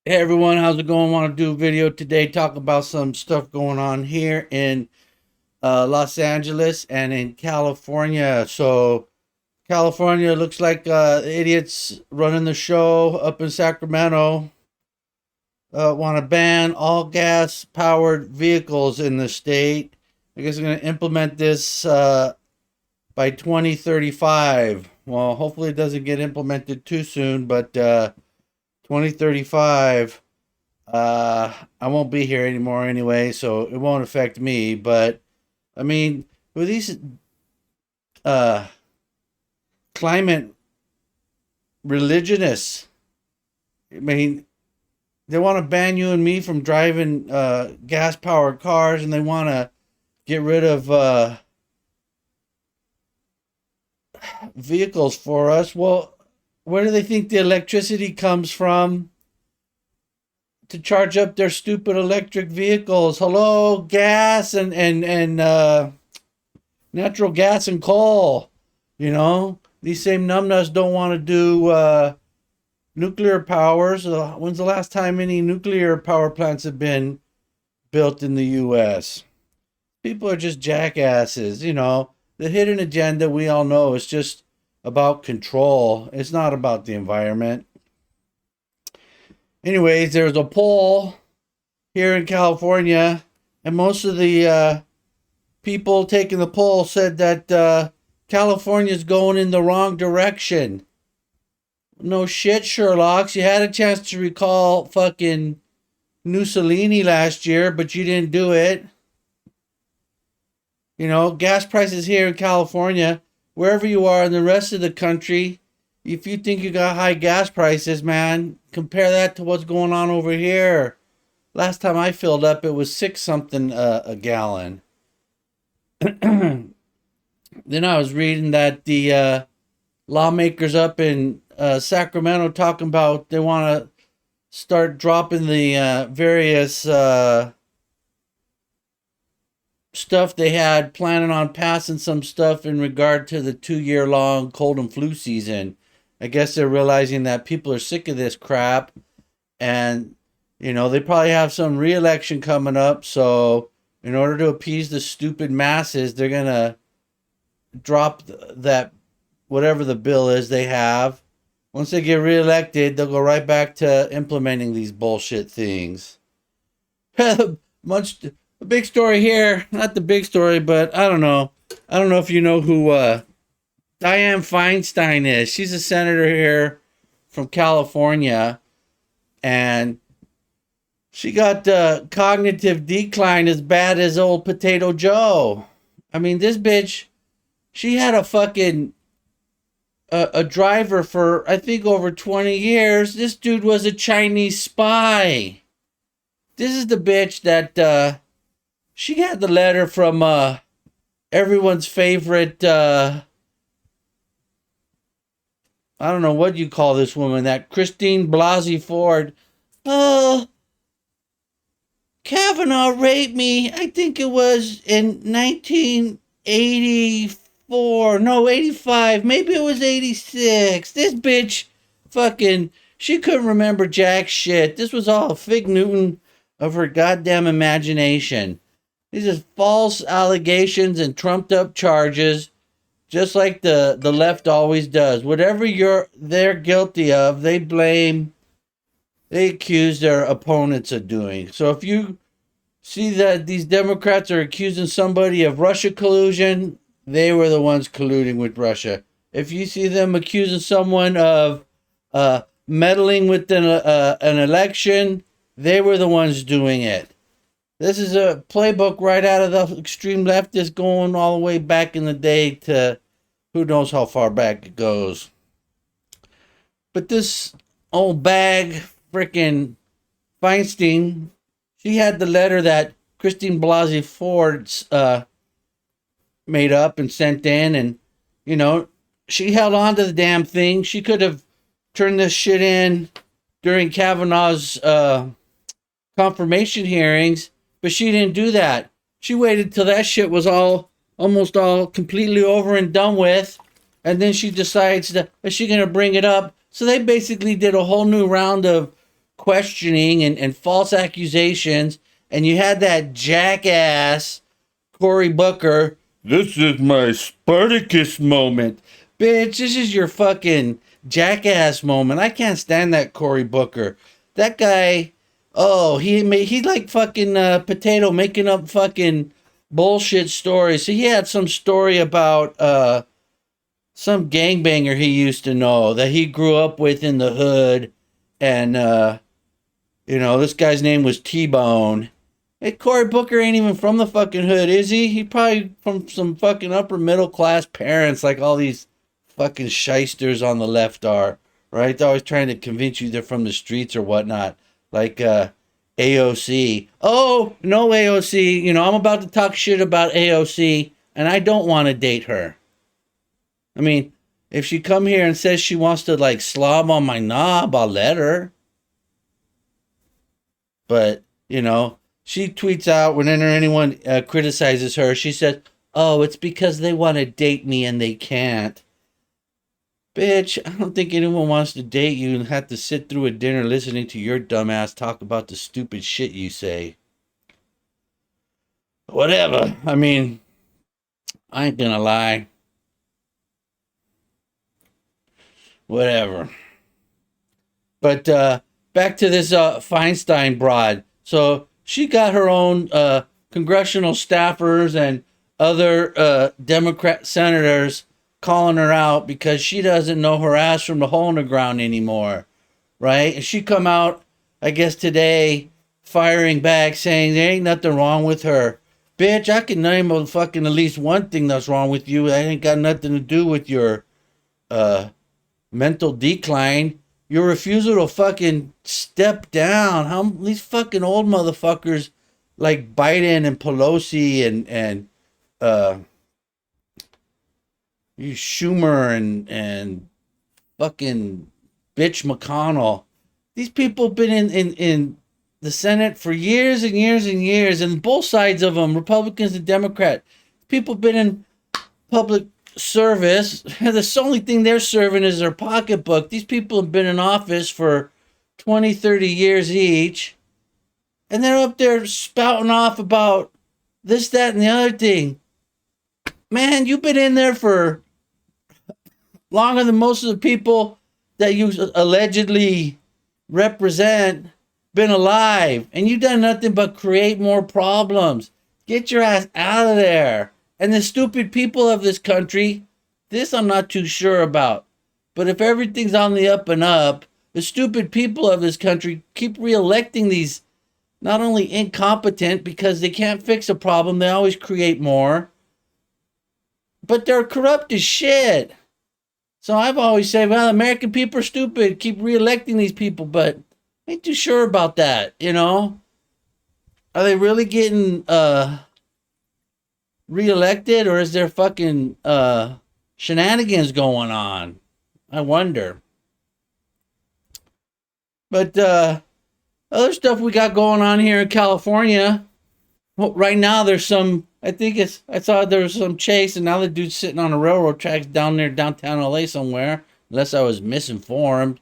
Hey everyone, how's it going? Want to do a video today, talk about some stuff going on here in Los Angeles and in California. So California looks like idiots running the show up in Sacramento. Want to ban all gas powered vehicles in the state. I guess they're going to implement this by 2035. Well, hopefully it doesn't get implemented too soon, but 2035. I won't be here anymore anyway, so it won't affect me. But I mean, with these uh, climate religionists, I mean, they want to ban you and me from driving gas powered cars, and they want to get rid of vehicles for us. Well, where do they think the electricity comes from to charge up their stupid electric vehicles? Hello, gas and natural gas and coal. You know, these same numbnuts don't want to do nuclear powers. When's the last time any nuclear power plants have been built in the U.S.? People are just jackasses. You know, the hidden agenda we all know is just about control. It's not about the environment. Anyways, there's a poll here in California, and most of the people taking the poll said that California's going in the wrong direction. No shit, Sherlocks. You had a chance to recall fucking Mussolini last year, but you didn't do it. You know, gas prices here in California, wherever you are in the rest of the country, if you think you got high gas prices, man, compare that to what's going on over here. Last time I filled up, it was 6 something a gallon. Then I was reading that the lawmakers up in Sacramento talking about they want to start dropping the various stuff they had, planning on passing some stuff in regard to the 2-year long cold and flu season. I guess they're realizing that people are sick of this crap, and you know, they probably have some re-election coming up, so in order to appease the stupid masses, they're gonna drop that whatever the bill is they have. Once they get re-elected, they'll go right back to implementing these bullshit things. Much a big story here, not the big story, but I don't know if you know who Dianne Feinstein is. She's a senator here from California, and she got cognitive decline as bad as old Potato Joe. I mean, this bitch, she had a fucking a driver for I think over 20 years. This dude was a Chinese spy. This is the bitch that she had the letter from everyone's favorite I don't know what you call this woman, that Christine Blasey Ford. Oh, Kavanaugh raped me. I think it was in 1984. No, 85. Maybe it was 86. This bitch fucking, she couldn't remember jack shit. This was all a fig Newton of her goddamn imagination. These are false allegations and trumped up charges. Just like the left always does. Whatever they're guilty of, they accuse their opponents of doing. So if you see that these Democrats are accusing somebody of Russia collusion, they were the ones colluding with Russia. If you see them accusing someone of meddling with an election, they were the ones doing it. This is a playbook right out of the extreme leftist, going all the way back in the day to who knows how far back it goes. But this old bag, frickin' Feinstein, she had the letter that Christine Blasey Ford made up and sent in, and, you know, she held on to the damn thing. She could have turned this shit in during Kavanaugh's confirmation hearings, but she didn't do that. She waited till that shit was almost all completely over and done with, and then she decides that is she going to bring it up. So they basically did a whole new round of questioning and false accusations, and you had that jackass Cory Booker. This is my Spartacus moment. Bitch, this is your fucking jackass moment. I can't stand that Cory Booker. That guy, oh, he like fucking potato making up fucking bullshit stories. So he had some story about some gangbanger he used to know that he grew up with in the hood, and this guy's name was T-Bone. Hey, Cory Booker ain't even from the fucking hood, is he? He probably from some fucking upper middle class parents, like all these fucking shysters on the left are, right? They're always trying to convince you they're from the streets or whatnot, like AOC. Oh, no AOC. I'm about to talk shit about AOC, and I don't want to date her. I mean, if she come here and says she wants to like slob on my knob, I'll let her. But, she tweets out whenever anyone criticizes her, she says, oh, it's because they want to date me and they can't. Bitch, I don't think anyone wants to date you and have to sit through a dinner listening to your dumbass talk about the stupid shit you say. Whatever. I mean, I ain't gonna lie. Whatever. But back to this Feinstein broad. So she got her own congressional staffers and other Democrat senators calling her out because she doesn't know her ass from the hole in the ground anymore, right? And she come out, I guess today, firing back, saying there ain't nothing wrong with her. Bitch, I can name a fucking at least one thing that's wrong with you. That ain't got nothing to do with your mental decline. Your refusal to fucking step down. How these fucking old motherfuckers like Biden and Pelosi and you Schumer and fucking bitch McConnell. These people have been in the Senate for years and years and years, and both sides of them, Republicans and Democrats. People have been in public service. The only thing they're serving is their pocketbook. These people have been in office for 20, 30 years each, and they're up there spouting off about this, that, and the other thing. Man, you've been in there for longer than most of the people that you allegedly represent been alive, and you've done nothing but create more problems. Get your ass out of there. And the stupid people of this country, this I'm not too sure about. But if everything's on the up and up, the stupid people of this country keep reelecting these not only incompetent because they can't fix a problem, they always create more, but they're corrupt as shit. So I've always said, well, American people are stupid, keep reelecting these people, but I ain't too sure about that, Are they really getting reelected, or is there fucking shenanigans going on? I wonder. But other stuff we got going on here in California. Well, right now there's some, I saw there was some chase, and now the dude's sitting on the railroad tracks down there downtown LA somewhere, unless I was misinformed.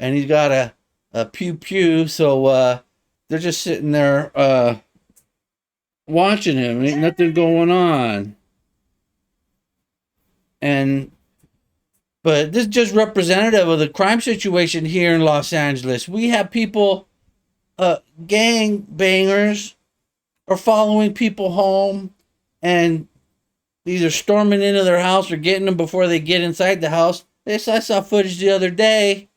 And he's got a pew, so they're just sitting there watching him. Ain't nothing going on. But this is just representative of the crime situation here in Los Angeles. We have people, gang bangers, are following people home and either storming into their house or getting them before they get inside the house. I saw footage the other day.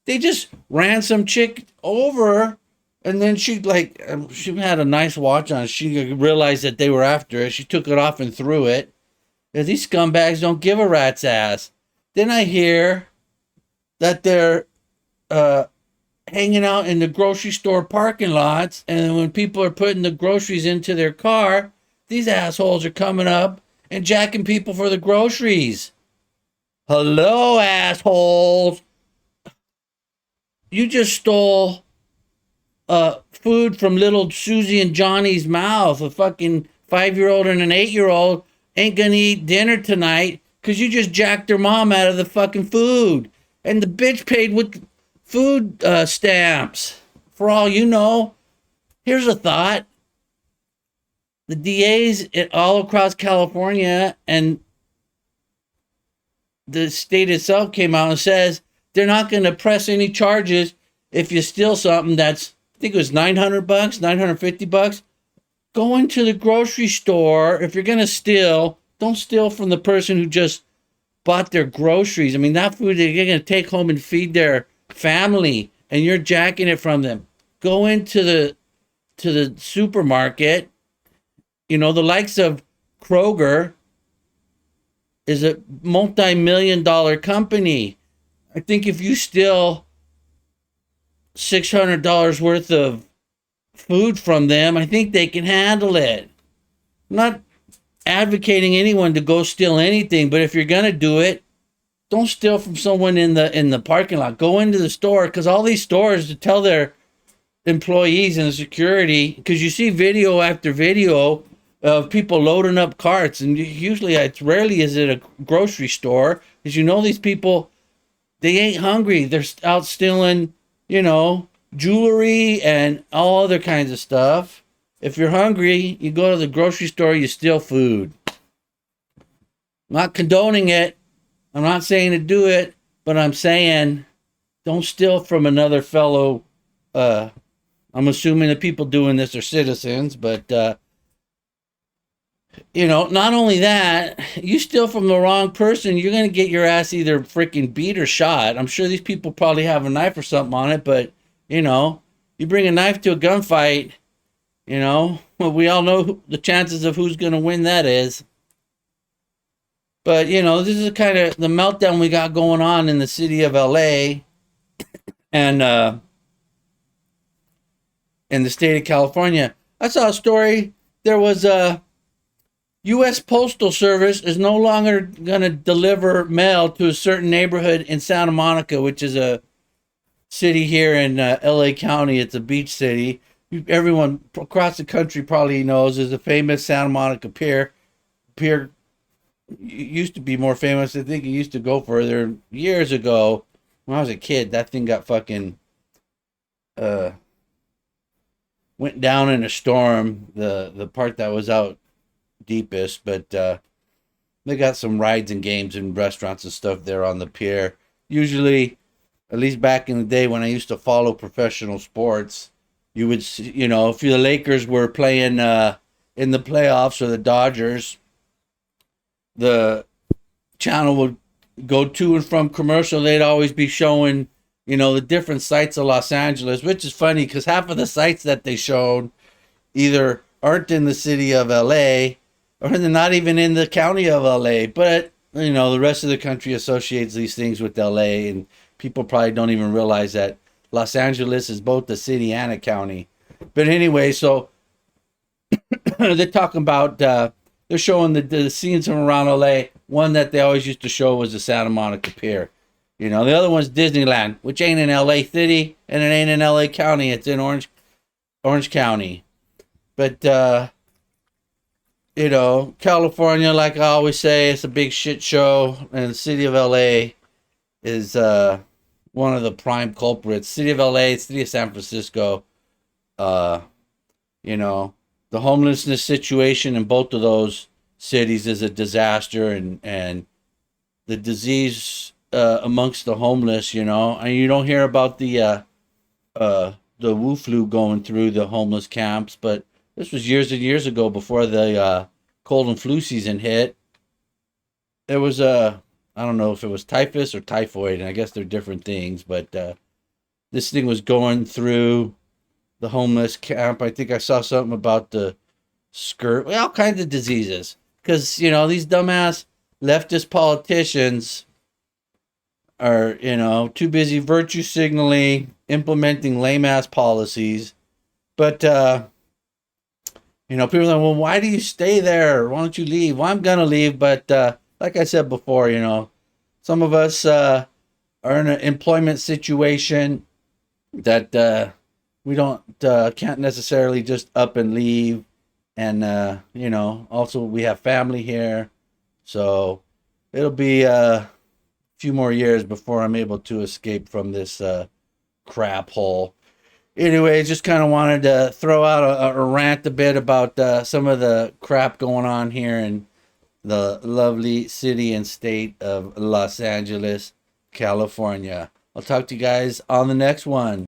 They just ran some chick over, and then she had a nice watch on. She realized that they were after it. She took it off and threw it. And these scumbags don't give a rat's ass. Then I hear that they're hanging out in the grocery store parking lots, and when people are putting the groceries into their car, these assholes are coming up and jacking people for the groceries. Hello, assholes. You just stole food from little Susie and Johnny's mouth. A fucking 5-year-old and an 8-year-old ain't gonna eat dinner tonight because you just jacked their mom out of the fucking food. And the bitch paid with food stamps. for all you know, here's a thought. The DAs all across California and the state itself came out and says they're not going to press any charges if you steal something that's, I think it was $900, $950. Go into the grocery store. If you're going to steal, don't steal from the person who just bought their groceries. I mean, that food they're going to take home and feed their family, and you're jacking it from them. Go into the supermarket. You know, the likes of Kroger is a multi-million-dollar company. I think if you steal $600 worth of food from them, I think they can handle it. I'm not advocating anyone to go steal anything, but if you're gonna do it, don't steal from someone in the parking lot. Go into the store, because all these stores to tell their employees and the security, because you see video after video of people loading up carts, and usually it's rarely is it a grocery store, because you know these people, they ain't hungry. They're out stealing, jewelry and all other kinds of stuff. If you're hungry, you go to the grocery store, you steal food. I'm not condoning it. I'm not saying to do it, but I'm saying don't steal from another fellow. I'm assuming the people doing this are citizens, but not only that, you steal from the wrong person, you're going to get your ass either freaking beat or shot. I'm sure these people probably have a knife or something on it, but, you bring a knife to a gunfight, well, we all know the chances of who's going to win that is. But, this is kind of the meltdown we got going on in the city of LA and in the state of California. I saw a story. There was a U.S. Postal Service is no longer going to deliver mail to a certain neighborhood in Santa Monica, which is a city here in L.A. County. It's a beach city. Everyone across the country probably knows is a famous Santa Monica pier. Pier used to be more famous. I think it used to go further. Years ago, when I was a kid, that thing got fucking went down in a storm. The part that was out deepest, but they got some rides and games and restaurants and stuff there on the pier. Usually, at least back in the day when I used to follow professional sports, you would see, if the Lakers were playing in the playoffs or the Dodgers, the channel would go to and from commercial. They'd always be showing, the different sites of Los Angeles, which is funny because half of the sites that they showed either aren't in the city of LA or they're not even in the county of LA. But, the rest of the country associates these things with LA, and people probably don't even realize that Los Angeles is both a city and a county. But anyway, so they're talking about, they're showing the scenes from around LA. One that they always used to show was the Santa Monica Pier. The other one's Disneyland, which ain't in LA City and it ain't in LA County. It's in Orange County. But, California, like I always say, it's a big shit show. And the city of LA is one of the prime culprits. City of LA, city of San Francisco, the homelessness situation in both of those cities is a disaster, and the disease amongst the homeless, and you don't hear about the Wu flu going through the homeless camps, but this was years and years ago before the cold and flu season hit. There was I don't know if it was typhus or typhoid, and I guess they're different things, but this thing was going through the homeless camp. I think I saw something about the all kinds of diseases. Because, these dumbass leftist politicians are, too busy virtue signaling, implementing lame-ass policies. But, people are like, well, why do you stay there? Why don't you leave? Well, I'm going to leave, but like I said before, some of us are in an employment situation that we can't necessarily just up and leave. And, also we have family here. So it'll be a few more years before I'm able to escape from this crap hole. Anyway, just kind of wanted to throw out a rant a bit about some of the crap going on here in the lovely city and state of Los Angeles, California. I'll talk to you guys on the next one.